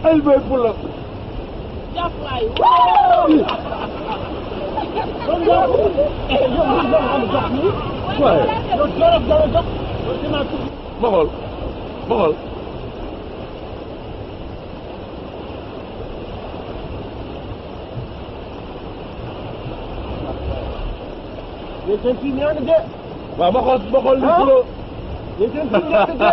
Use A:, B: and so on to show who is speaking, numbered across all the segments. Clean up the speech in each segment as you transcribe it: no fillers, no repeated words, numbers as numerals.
A: ay bay pula
B: jàppaay
A: waaye
B: dinaa tudd
A: ma xool ma xool
B: yéen seen fii ñaan de
A: waaw ma xool li kilo
B: yéen seen fii ñaan de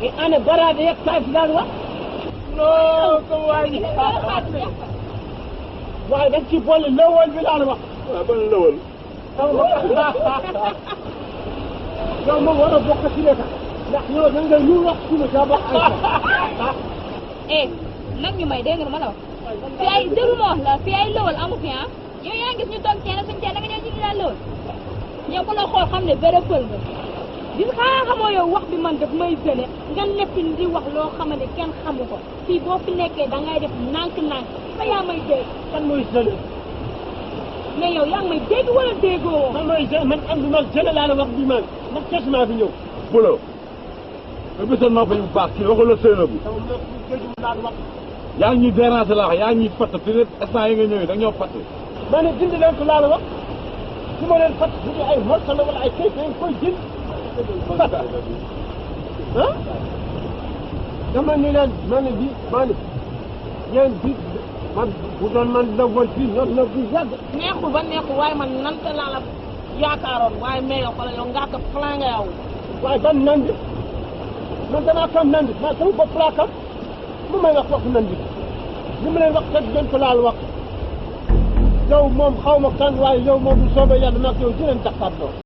B: e ane barade yak sa filan wa non ko waji waaye dañ ci boole lewal bi laa la wax
A: waaw ban lawal
B: yow moom war a bokk ci lekk ndax yow da nga ñu wax suñu sa bokk ay
C: nag ñu may dégg nga ma la wax fii ay déglu ma wax la fii ay lëwal amu fi ah yow yaa ngi gis ñu toog kenn suñu kenn da nga ñëw ci ñu daal lëwal yow ku la xool xam ne bëre pël nga gis xanaa xamoo yow wax bi man daf may gëne nga nekk di wax loo xamante kenn xamu ko fii boo fi nekkee da ngay def nànk-nànk fa yaa may dégg
B: kan mooy jële
C: mais yow yaa ngi may dégg wala déggoo
B: man mooy jële man am du ma jële laa la wax bi man ndax kesement bi ñëw
A: bulo nga bisoon nopp yu baax kii waxul la sëyna bu
B: sama nopp bu dégg laa la wax
A: yaa ngi ñuy déranger la wax yaa ngi ñuy fatt te ne instant yi nga ñëwee da ñoo fatt
B: ma ne dindi leen ko laa la wax su ma leen fat bu ay morso la wala ay kayit dañ koy jënd ah dama ni leen ma ne bi ma ne yéen bi man bu doon man la woon fii ñor na bu yàgg
D: neexul ba neexul waaye man nante laa la yaakaaroon waaye mais yow xoolal yow ngaa ko plan nga yow.
B: waaye ban nandi man damaa kam nandi ma sama bopp laa kam mu may wax waxu nandi li ma leen wax te gën ko laal wax yow moom xaw ma kan waaye yow moom bu soobee yàlla nag yow dinañ taxaat